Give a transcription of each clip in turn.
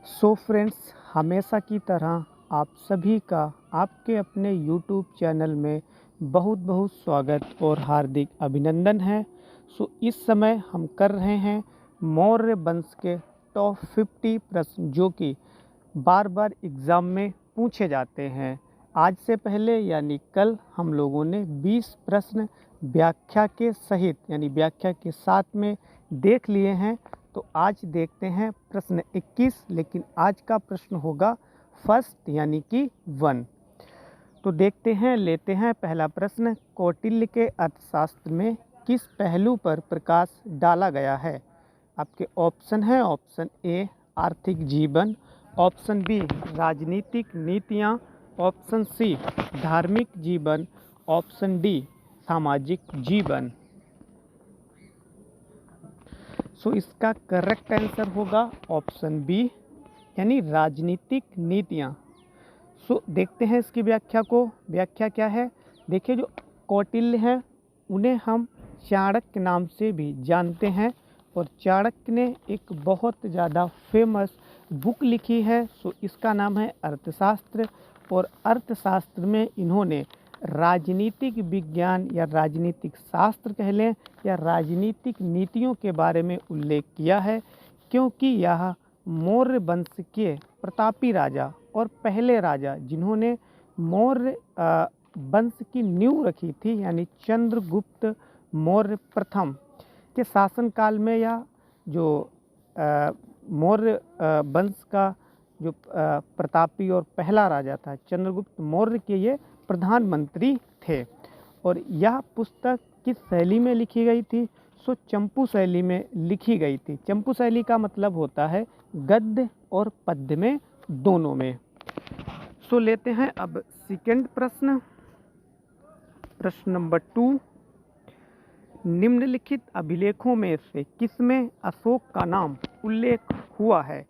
Friends, हमेशा की तरह आप सभी का आपके अपने यूट्यूब चैनल में बहुत बहुत स्वागत और हार्दिक अभिनंदन है। इस समय हम कर रहे हैं मौर्य वंश के टॉप 50 प्रश्न जो कि बार बार एग्ज़ाम में पूछे जाते हैं। आज से पहले यानी कल हम लोगों ने 20 प्रश्न व्याख्या के सहित यानी व्याख्या के साथ में देख लिए हैं। तो आज देखते हैं प्रश्न 21, लेकिन आज का प्रश्न होगा फर्स्ट यानी कि 1। तो देखते हैं, लेते हैं पहला प्रश्न। कौटिल्य के अर्थशास्त्र में किस पहलू पर प्रकाश डाला गया है? आपके ऑप्शन है, ऑप्शन ए आर्थिक जीवन, ऑप्शन बी राजनीतिक नीतियाँ, ऑप्शन सी धार्मिक जीवन, ऑप्शन डी सामाजिक जीवन। इसका करेक्ट आंसर होगा ऑप्शन बी यानी राजनीतिक नीतियाँ। देखते हैं इसकी व्याख्या को। व्याख्या क्या है? देखिए, जो कौटिल्य हैं उन्हें हम चाणक्य नाम से भी जानते हैं और चाणक्य ने एक बहुत ज़्यादा फेमस बुक लिखी है। इसका नाम है अर्थशास्त्र, और अर्थशास्त्र में इन्होंने राजनीतिक विज्ञान या राजनीतिक शास्त्र कह लें या राजनीतिक नीतियों के बारे में उल्लेख किया है, क्योंकि यह मौर्य वंश के प्रतापी राजा और पहले राजा जिन्होंने मौर्य वंश की नींव रखी थी यानी चंद्रगुप्त मौर्य प्रथम के शासनकाल में, या जो मौर्य वंश का जो प्रतापी और पहला राजा था चंद्रगुप्त मौर्य के ये प्रधानमंत्री थे। और यह पुस्तक किस शैली में लिखी गई थी? चंपू शैली में लिखी गई थी। चंपू शैली का मतलब होता है गद्य और पद्य में, दोनों में। लेते हैं अब सेकंड प्रश्न। प्रश्न नंबर 2, निम्नलिखित अभिलेखों में से किसमें अशोक का नाम उल्लेख हुआ है?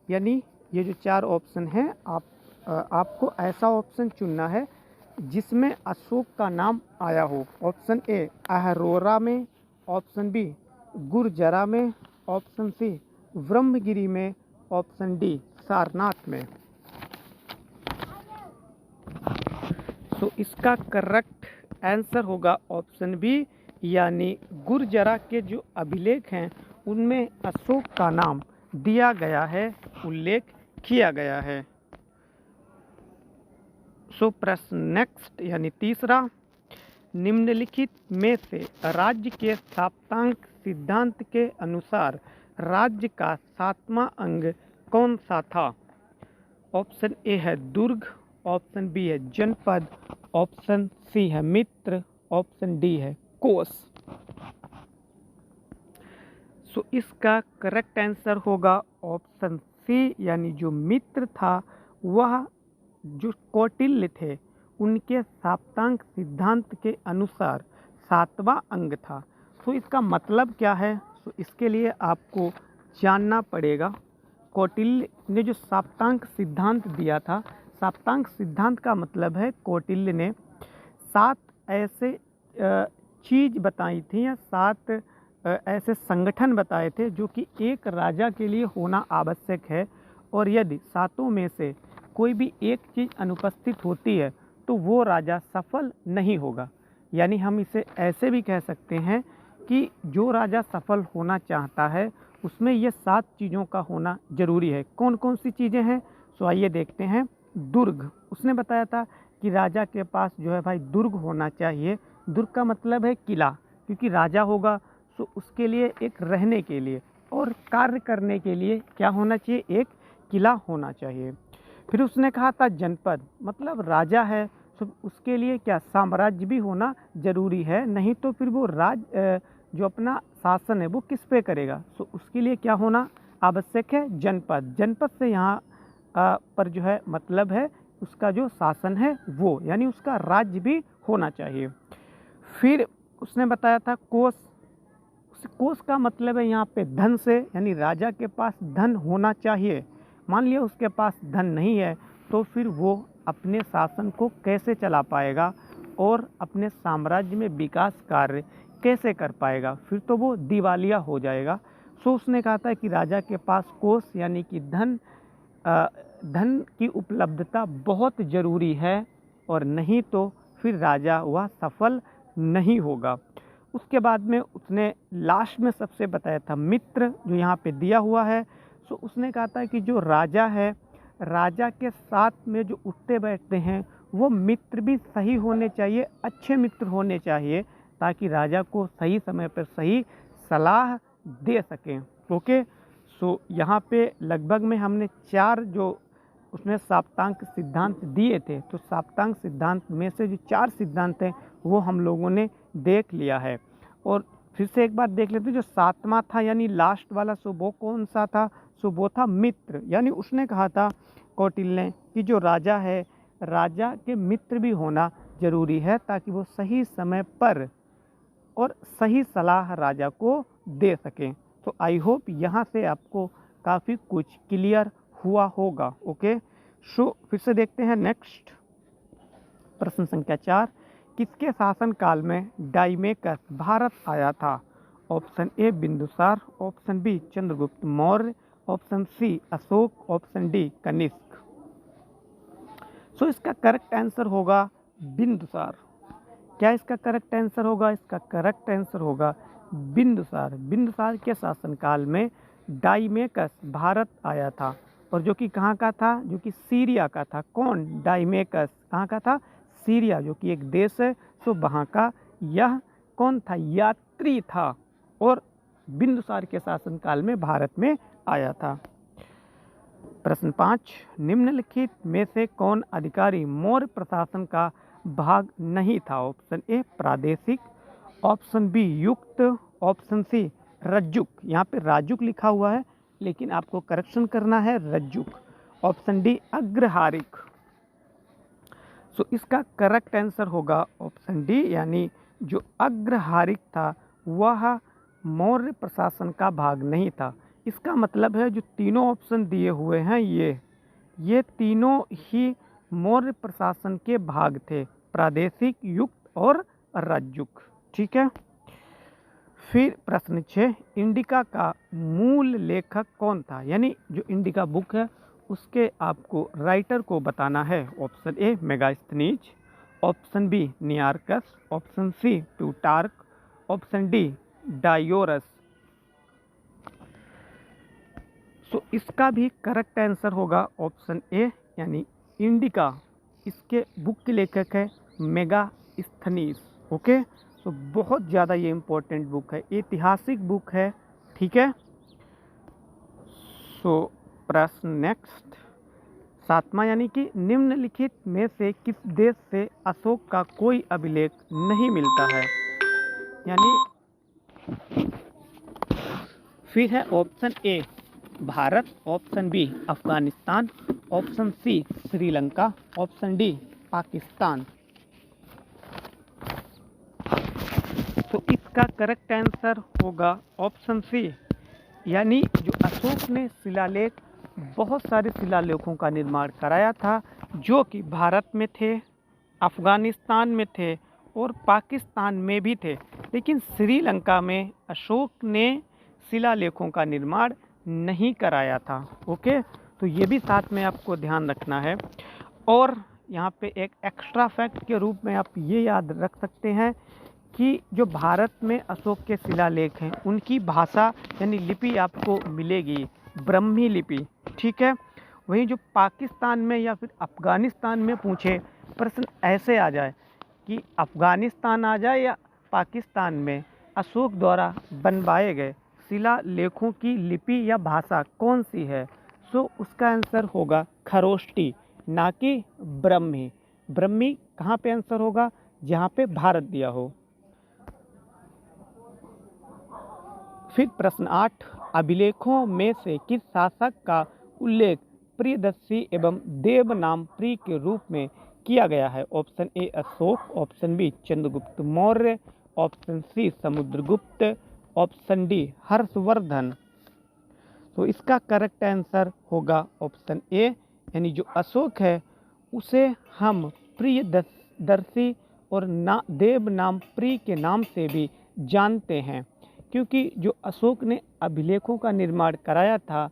यानी ये जो 4 ऑप्शन हैं, आपको ऐसा ऑप्शन चुनना है जिसमें अशोक का नाम आया हो। ऑप्शन ए अहरोरा में, ऑप्शन बी गुर्जरा में, ऑप्शन सी ब्रह्मगिरी में, ऑप्शन डी सारनाथ में। इसका करेक्ट आंसर होगा ऑप्शन बी यानी गुर्जरा के जो अभिलेख हैं उनमें अशोक का नाम दिया गया है, उल्लेख किया गया है। प्रश्न नेक्स्ट यानी तीसरा, निम्नलिखित में से राज्य के साप्तांक सिद्धांत के अनुसार राज्य का 7वां अंग कौन सा था? ऑप्शन ए है दुर्ग, ऑप्शन बी है जनपद, ऑप्शन सी है मित्र, ऑप्शन डी है कोष। इसका करेक्ट आंसर होगा ऑप्शन सी यानी जो मित्र था वह जो कौटिल्य थे उनके साप्तांक सिद्धांत के अनुसार 7वां अंग था। इसका मतलब क्या है? इसके लिए आपको जानना पड़ेगा। कौटिल्य ने जो साप्तांक सिद्धांत दिया था, साप्तांक सिद्धांत का मतलब है कौटिल्य ने 7 ऐसे चीज़ बताई थी या 7 ऐसे संगठन बताए थे जो कि एक राजा के लिए होना आवश्यक है, और यदि 7 में से कोई भी एक चीज़ अनुपस्थित होती है तो वो राजा सफल नहीं होगा। यानी हम इसे ऐसे भी कह सकते हैं कि जो राजा सफल होना चाहता है उसमें ये 7 चीज़ों का होना जरूरी है। कौन कौन सी चीज़ें हैं? आइए देखते हैं। दुर्ग, उसने बताया था कि राजा के पास जो है भाई दुर्ग होना चाहिए। दुर्ग का मतलब है किला, क्योंकि राजा होगा तो उसके लिए एक रहने के लिए और कार्य करने के लिए क्या होना चाहिए? एक किला होना चाहिए। फिर उसने कहा था जनपद, मतलब राजा है तो उसके लिए क्या साम्राज्य भी होना जरूरी है, नहीं तो फिर वो जो अपना शासन है वो किस पे करेगा? उसके लिए क्या होना आवश्यक है? जनपद। जनपद से यहाँ पर जो है मतलब है उसका जो शासन है वो, यानी उसका राज्य भी होना चाहिए। फिर उसने बताया था कोष। कोष का मतलब है यहाँ पे धन से, यानी राजा के पास धन होना चाहिए। मान लिया उसके पास धन नहीं है तो फिर वो अपने शासन को कैसे चला पाएगा और अपने साम्राज्य में विकास कार्य कैसे कर पाएगा? फिर तो वो दिवालिया हो जाएगा। उसने कहा था कि राजा के पास कोष यानी कि धन धन की उपलब्धता बहुत ज़रूरी है, और नहीं तो फिर राजा वह सफल नहीं होगा। उसके बाद में उसने लास्ट में सबसे बताया था मित्र, जो यहाँ पे दिया हुआ है। सो उसने कहा था कि जो राजा है, राजा के साथ में जो उठते बैठते हैं वो मित्र भी सही होने चाहिए, अच्छे मित्र होने चाहिए, ताकि राजा को सही समय पर सही सलाह दे सकें। ओके, सो यहाँ पे लगभग में हमने 4 जो उसमें साप्तांक सिद्धांत दिए थे, तो साप्तांक सिद्धांत में से जो 4 सिद्धांत हैं वो हम लोगों ने देख लिया है। और फिर से एक बार देख लेते हैं, जो 7वां था यानी लास्ट वाला, सो वो कौन सा था? सो वो था मित्र। यानी उसने कहा था कौटिल्य ने कि जो राजा है, राजा के मित्र भी होना जरूरी है, ताकि वो सही समय पर और सही सलाह राजा को दे सकें। तो आई होप यहाँ से आपको काफ़ी कुछ क्लियर हुआ होगा। ओके, सो फिर से देखते हैं नेक्स्ट प्रश्न संख्या 4। किसके शासनकाल में डाइमेकस भारत आया था? Option A Bindusara, option B Chandragupta Maurya, option C Ashoka, option D Kanishka. So इसका करेक्ट आंसर होगा बिंदुसार। क्या इसका करेक्ट आंसर होगा? इसका करेक्ट आंसर होगा बिंदुसार। बिंदुसार के शासनकाल में डाइमेकस भारत आया था, और जो कि कहाँ का था? जो कि सीरिया का था। कौन? डाइमेकस कहाँ का था? सीरिया, जो कि एक देश है। सो वहाँ का यह कौन था? यात्री था, और बिंदुसार के शासनकाल में भारत में आया था। प्रश्न 5, निम्नलिखित में से कौन अधिकारी मौर्य प्रशासन का भाग नहीं था? ऑप्शन ए प्रादेशिक, ऑप्शन बी युक्त, ऑप्शन सी रज्जुक। यहाँ पे राजुक लिखा हुआ है, लेकिन आपको करेक्शन करना है रज्जुक। Option D अग्रहारिक। सो इसका करेक्ट आंसर होगा ऑप्शन डी, यानी जो अग्रहारिक था वह मौर्य प्रशासन का भाग नहीं था। इसका मतलब है जो तीनों ऑप्शन दिए हुए हैं ये तीनों ही मौर्य प्रशासन के भाग थे, प्रादेशिक, युक्त और रज्जुक। ठीक है। फिर प्रश्न 6, इंडिका का मूल लेखक कौन था? यानी जो इंडिका बुक है उसके आपको राइटर को बताना है। Option A Megasthenes, option B Nearchus, option C Plutarch, option D Diodorus. So इसका भी करेक्ट आंसर होगा ऑप्शन ए, यानी इंडिका। इसके बुक के लेखक है मेगास्थनीज। ओके, तो बहुत ज़्यादा ये इम्पोर्टेंट बुक है, ऐतिहासिक बुक है। ठीक है। सो प्रश्न नेक्स्ट 7वां, यानी कि निम्नलिखित में से किस देश से अशोक का कोई अभिलेख नहीं मिलता है? यानी फिर है option A Bharat, option B Afghanistan, option C Sri Lanka, option D Pakistan. तो इसका करेक्ट आंसर होगा ऑप्शन सी, यानी जो अशोक ने शिलालेख, बहुत सारे शिलालेखों का निर्माण कराया था, जो कि भारत में थे, अफगानिस्तान में थे और पाकिस्तान में भी थे, लेकिन श्रीलंका में अशोक ने शिलालेखों का निर्माण नहीं कराया था। ओके, तो ये भी साथ में आपको ध्यान रखना है। और यहाँ पे एक एक्स्ट्रा फैक्ट के रूप में आप ये याद रख सकते हैं कि जो भारत में अशोक के शिलालेख हैं उनकी भाषा यानी लिपि आपको मिलेगी ब्रह्मी लिपि। ठीक है। वहीं जो पाकिस्तान में या फिर अफ़गानिस्तान में पूछे प्रश्न ऐसे आ जाए कि अफ़गानिस्तान आ जाए या पाकिस्तान में अशोक द्वारा बनवाए गए शिलालेखों की लिपि या भाषा कौन सी है? सो उसका आंसर होगा खरोष्टी, ना कि ब्रह्मी। ब्रह्मी कहाँ पे आंसर होगा? जहाँ पे भारत दिया हो। फिर प्रश्न 8, अभिलेखों में से किस शासक का उल्लेख प्रियदर्शी एवं देवनाम प्रिय के रूप में किया गया है? Option A Ashoka, option B Chandragupta Maurya, option C Samudragupta, option D Harshavardhana. तो इसका करेक्ट आंसर होगा ऑप्शन ए, यानी जो अशोक है उसे हम प्रियदर्शी और देवनाम प्रिय के नाम से भी जानते हैं, क्योंकि जो अशोक ने अभिलेखों का निर्माण कराया था,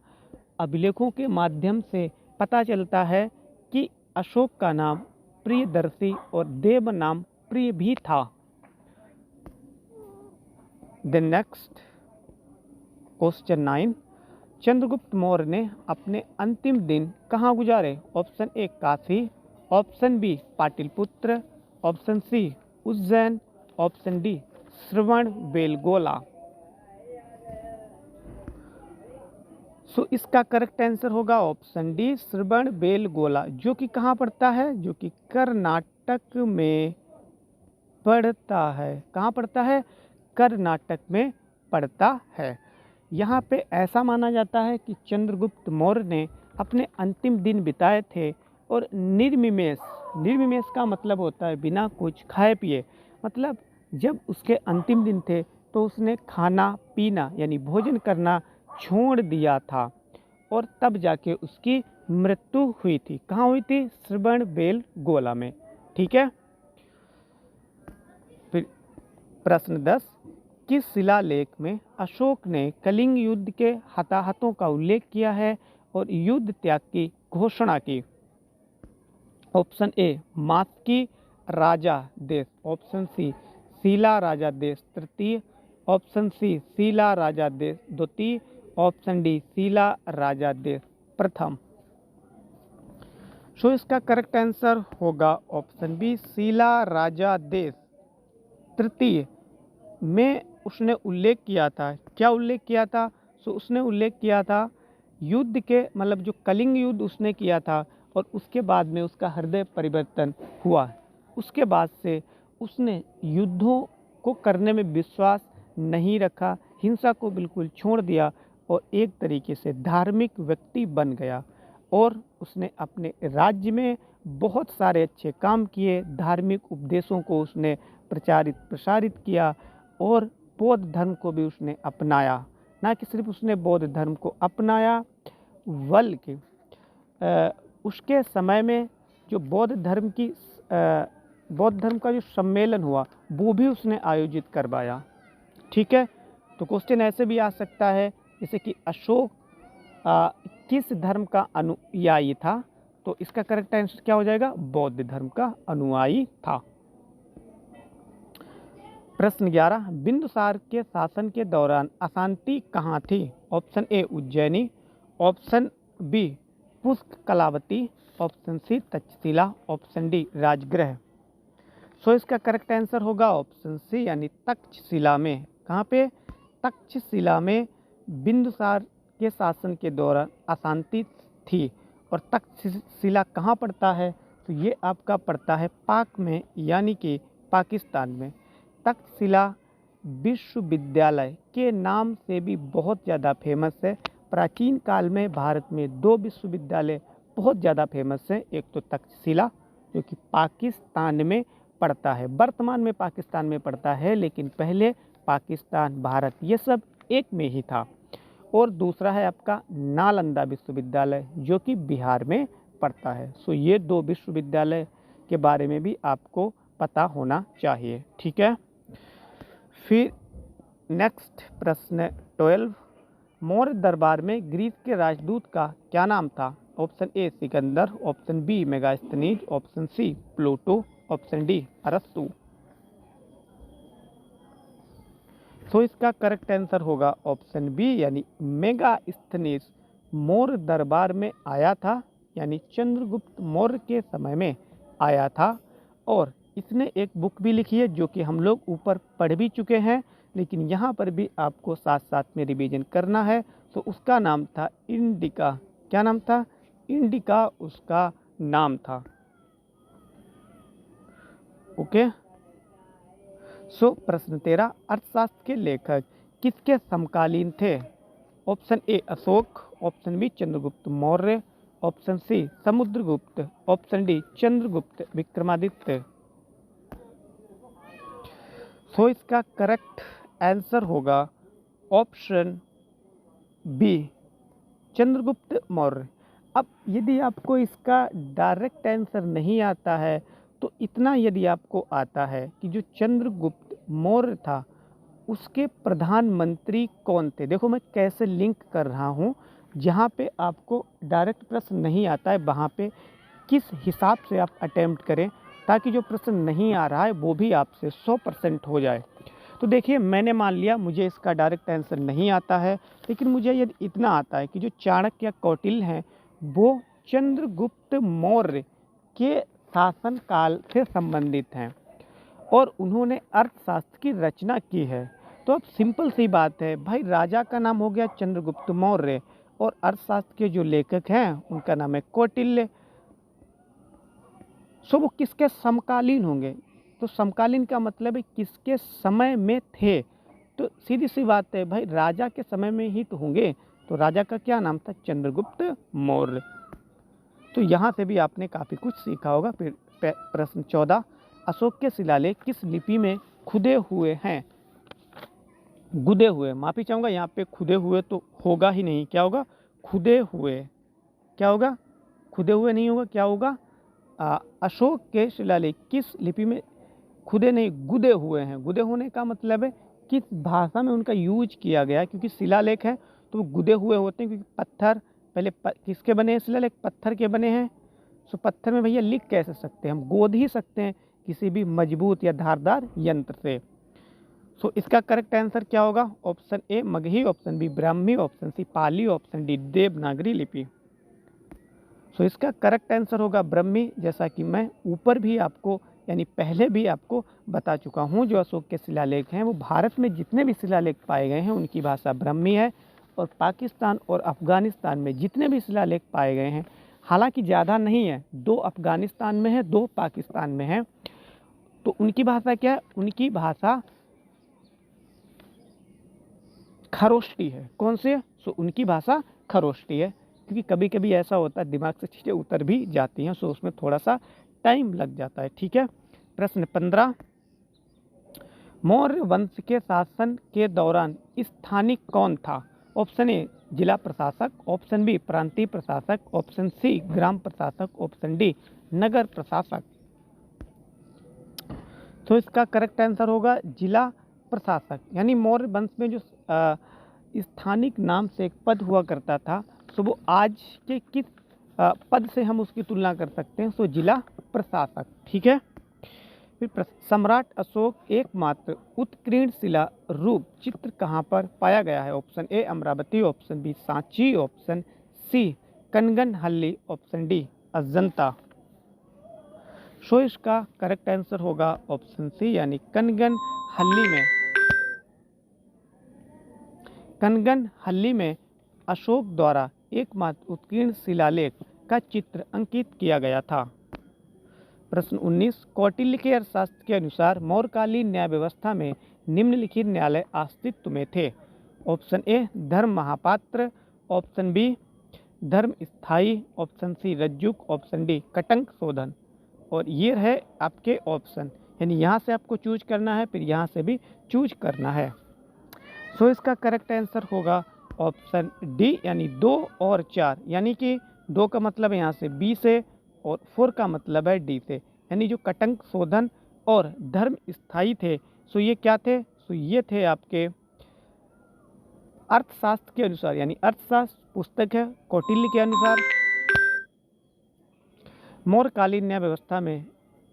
अभिलेखों के माध्यम से पता चलता है कि अशोक का नाम प्रियदर्शी और देव नाम प्रिय भी था। Then next question 9, Chandragupta Maurya ने अपने अंतिम दिन कहाँ गुजारे? Option A Kashi, option B Pataliputra, option C Ujjain, option D Shravana Belagola. So इसका करेक्ट आंसर होगा ऑप्शन डी श्रवण बेलगोला, जो कि कहाँ पड़ता है? जो कि कर्नाटक में पड़ता है। कहाँ पड़ता है? कर्नाटक में पड़ता है। यहाँ पे ऐसा माना जाता है कि चंद्रगुप्त मौर्य ने अपने अंतिम दिन बिताए थे और निर्विमेष, निर्विमेष का मतलब होता है बिना कुछ खाए पिए, मतलब जब उसके अंतिम दिन थे तो उसने खाना पीना यानी भोजन करना छोड़ दिया था और तब जाके उसकी मृत्यु हुई थी। कहाँ हुई थी? श्रवण बेलगोला में। ठीक है। फिर प्रश्न 10, किस शिलालेख में अशोक ने कलिंग युद्ध के हताहतों का उल्लेख किया है और युद्ध त्याग की घोषणा की? ऑप्शन ए मात्की राजा देश, ऑप्शन सी शिला राजा देश तृतीय, ऑप्शन सी शिला राजा देश द्वितीय, ऑप्शन डी शिला राजा देश प्रथम। सो इसका करेक्ट आंसर होगा ऑप्शन बी शिला राजा देश तृतीय में उसने उल्लेख किया था। क्या उल्लेख किया था? सो उसने उल्लेख किया था युद्ध के, मतलब जो कलिंग युद्ध उसने किया था और उसके बाद में उसका हृदय परिवर्तन हुआ। उसके बाद से उसने युद्धों को करने में विश्वास नहीं रखा, हिंसा को बिल्कुल छोड़ दिया और एक तरीके से धार्मिक व्यक्ति बन गया और उसने अपने राज्य में बहुत सारे अच्छे काम किए, धार्मिक उपदेशों को उसने प्रचारित प्रसारित किया और बौद्ध धर्म को भी उसने अपनाया। ना कि सिर्फ उसने बौद्ध धर्म को अपनाया बल्कि उसके समय में जो बौद्ध धर्म का जो सम्मेलन हुआ वो भी उसने आयोजित करवाया। ठीक है। तो क्वेश्चन ऐसे भी आ सकता है जैसे कि अशोक किस धर्म का अनुयायी था? तो इसका करेक्ट आंसर क्या हो जाएगा? बौद्ध धर्म का अनुयायी था। प्रश्न 11, बिंदुसार के शासन के दौरान अशांति कहाँ थी? Option A Ujjaini, option B Pushkalavati, option C Takshashila, option D Rajgriha. So इसका करेक्ट आंसर होगा ऑप्शन सी यानी तक्षशिला में। कहाँ पे? तक्षशिला में बिंदुसार के शासन के दौरान अशांति थी। और तक्षशिला कहाँ पड़ता है? तो ये आपका पड़ता है पाक में यानी कि पाकिस्तान में। तक्षशिला विश्वविद्यालय के नाम से भी बहुत ज़्यादा फेमस है। प्राचीन काल में भारत में 2 विश्वविद्यालय बहुत ज़्यादा फेमस हैं। एक तो तक्षशिला जो कि पाकिस्तान में पड़ता है, वर्तमान में पाकिस्तान में पड़ता है, लेकिन पहले पाकिस्तान भारत ये सब एक में ही था। और दूसरा है आपका नालंदा विश्वविद्यालय जो कि बिहार में पड़ता है। सो ये 2 विश्वविद्यालय के बारे में भी आपको पता होना चाहिए। ठीक है। फिर नेक्स्ट प्रश्न 12, मौर्य दरबार में ग्रीस के राजदूत का क्या नाम था? Option A Sikandar, option B Megasthenes, option C Pluto, option D Arastu. तो इसका करेक्ट आंसर होगा ऑप्शन बी यानी मेगास्थनीज मौर्य दरबार में आया था, यानी चंद्रगुप्त मौर्य के समय में आया था। और इसने एक बुक भी लिखी है जो कि हम लोग ऊपर पढ़ भी चुके हैं, लेकिन यहाँ पर भी आपको साथ साथ में रिवीजन करना है। तो उसका नाम था इंडिका। क्या नाम था? इंडिका उसका नाम था। ओके। सो प्रश्न 13, अर्थशास्त्र के लेखक किसके समकालीन थे? Option A Ashoka, option B Chandragupta Maurya, option C Samudragupta, option D Chandragupta Vikramaditya. So इसका करेक्ट आंसर होगा ऑप्शन बी चंद्रगुप्त मौर्य। अब यदि आपको इसका डायरेक्ट आंसर नहीं आता है तो इतना यदि आपको आता है कि जो चंद्रगुप्त मौर्य था उसके प्रधानमंत्री कौन थे। देखो मैं कैसे लिंक कर रहा हूँ, जहाँ पे आपको डायरेक्ट प्रश्न नहीं आता है वहाँ पे किस हिसाब से आप अटेम्प्ट करें ताकि जो प्रश्न नहीं आ रहा है वो भी आपसे 100% हो जाए। तो देखिए, मैंने मान लिया मुझे इसका डायरेक्ट आंसर नहीं आता है, लेकिन मुझे यदि इतना आता है कि जो चाणक्य या कौटिल्य हैं वो चंद्रगुप्त मौर्य के शासनकाल से संबंधित हैं और उन्होंने अर्थशास्त्र की रचना की है। तो अब सिंपल सी बात है भाई, राजा का नाम हो गया चंद्रगुप्त मौर्य और अर्थशास्त्र के जो लेखक हैं उनका नाम है कौटिल्य। सो वो किसके समकालीन होंगे? तो समकालीन का मतलब है किसके समय में थे। तो सीधी सी बात है भाई, राजा के समय में ही तो होंगे। तो राजा का क्या नाम था? चंद्रगुप्त मौर्य। तो यहाँ से भी आपने काफ़ी कुछ सीखा होगा। फिर प्रश्न 14, अशोक के शिलालेख किस लिपि में खुदे हुए हैं? गुदे हुए, माफ़ी चाहूँगा, यहाँ पे खुदे हुए तो होगा ही नहीं। क्या होगा? खुदे हुए। क्या होगा? खुदे हुए नहीं होगा, क्या होगा? अशोक के शिलालेख किस लिपि में खुदे नहीं, गुदे हुए हैं। गुदे होने का मतलब है किस भाषा में उनका यूज किया गया है, क्योंकि शिलालेख है तो वो गुदे हुए होते हैं, क्योंकि पत्थर पहले किसके बने हैं? शिलालेख पत्थर के बने हैं। सो पत्थर में भैया लिख कैसे सकते हैं? हम गोद ही सकते हैं किसी भी मजबूत या धारदार यंत्र से। सो इसका करेक्ट आंसर क्या होगा? Option A Magahi, option B Brahmi, option C Pali, option D Devanagari लिपि। सो इसका करेक्ट आंसर होगा ब्राह्मी, जैसा कि मैं ऊपर भी आपको यानी पहले भी आपको बता चुका हूँ। जो अशोक के शिलालेख हैं वो भारत में जितने भी शिलालेख पाए गए हैं उनकी भाषा ब्राह्मी है, और पाकिस्तान और अफ़गानिस्तान में जितने भी शिलालेख पाए गए हैं, हालांकि ज़्यादा नहीं है, 2 अफ़गानिस्तान में है, 2 पाकिस्तान में है, तो उनकी भाषा क्या है? उनकी भाषा खरोष्टी है। कौन सी है? सो उनकी भाषा खरोष्टी है, क्योंकि कभी कभी ऐसा होता है दिमाग से चीज़ें उतर भी जाती हैं, सो उसमें थोड़ा सा टाइम लग जाता है। ठीक है। प्रश्न 15, मौर्य वंश के शासन के दौरान स्थानिक कौन था? ऑप्शन ए जिला प्रशासक, ऑप्शन बी प्रांतीय प्रशासक, ऑप्शन सी ग्राम प्रशासक, ऑप्शन डी नगर प्रशासक। तो इसका करेक्ट आंसर होगा जिला प्रशासक। यानी मौर्य वंश में जो स्थानिक नाम से एक पद हुआ करता था, तो वो आज के किस पद से हम उसकी तुलना कर सकते हैं? सो जिला प्रशासक। ठीक है। फिर सम्राट अशोक एकमात्र उत्कीर्ण शिला रूप चित्र कहाँ पर पाया गया है? Option A Amaravati, option B Sanchi, option C Kanaganahalli, option D Ajanta. So इसका करेक्ट आंसर होगा ऑप्शन सी, यानी कनगनहल्ली में। कनगनहल्ली में अशोक द्वारा एकमात्र उत्कीर्ण शिलालेख का चित्र अंकित किया गया था। प्रश्न 19, कौटिल्य के अर्थशास्त्र के अनुसार मौर्यकालीन न्याय व्यवस्था में निम्नलिखित न्यायालय अस्तित्व में थे। ऑप्शन ए धर्म महापात्र, ऑप्शन बी धर्म स्थायी, ऑप्शन सी रज्जुक, ऑप्शन डी कटंक शोधन। और ये है आपके ऑप्शन, यानी यहाँ से आपको चूज करना है, फिर यहाँ से भी चूज करना है। सो इसका करेक्ट आंसर होगा ऑप्शन डी, यानी 2 और 4, यानी कि 2 का मतलब है यहाँ से बी से और 4 का मतलब है डी से, यानी जो कटंक शोधन और धर्म स्थायी थे, सो ये क्या थे? सो ये थे आपके अर्थशास्त्र के अनुसार, यानी अर्थशास्त्र पुस्तक है कौटिल्य के अनुसार, मौर्यकालीन न्याय व्यवस्था में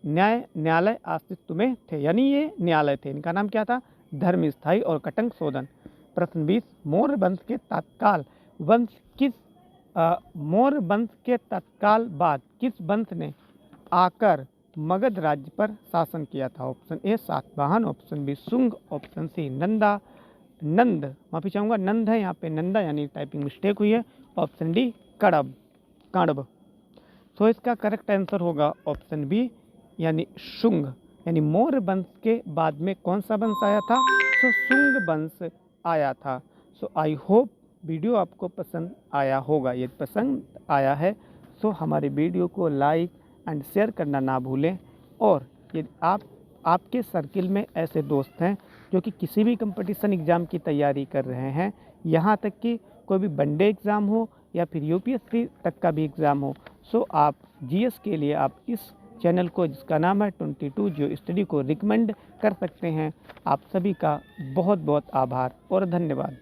न्यायालय अस्तित्व में थे, यानी ये न्यायालय थे। इनका नाम क्या था? धर्म स्थायी और कटंक शोधन। प्रश्न 20, मौर्य वंश के तत्काल बाद किस वंश ने आकर मगध राज्य पर शासन किया था? Option A Satavahana, option B Shunga, option C Nanda, माफी चाहूँगा नंद है यहाँ पे नंदा, यानी टाइपिंग मिस्टेक हुई है, ऑप्शन डी कण्व। तो इसका करेक्ट आंसर होगा ऑप्शन बी, यानी शुंग। यानी मौर्य वंश के बाद में कौन सा वंश आया था? तो शुंग वंश आया था। सो आई होप वीडियो आपको पसंद आया होगा। यदि पसंद आया है तो हमारे वीडियो को लाइक एंड शेयर करना ना भूलें। और यदि आपके सर्किल में ऐसे दोस्त हैं जो कि किसी भी कंपटीशन एग्ज़ाम की तैयारी कर रहे हैं, यहाँ तक कि कोई भी वनडे एग्ज़ाम हो या फिर यूपीएससी तक का भी एग्ज़ाम हो, सो आप जीएस के लिए आप इस चैनल को, जिसका नाम है 22 जियो स्टडी, को रिकमेंड कर सकते हैं। आप सभी का बहुत बहुत आभार और धन्यवाद।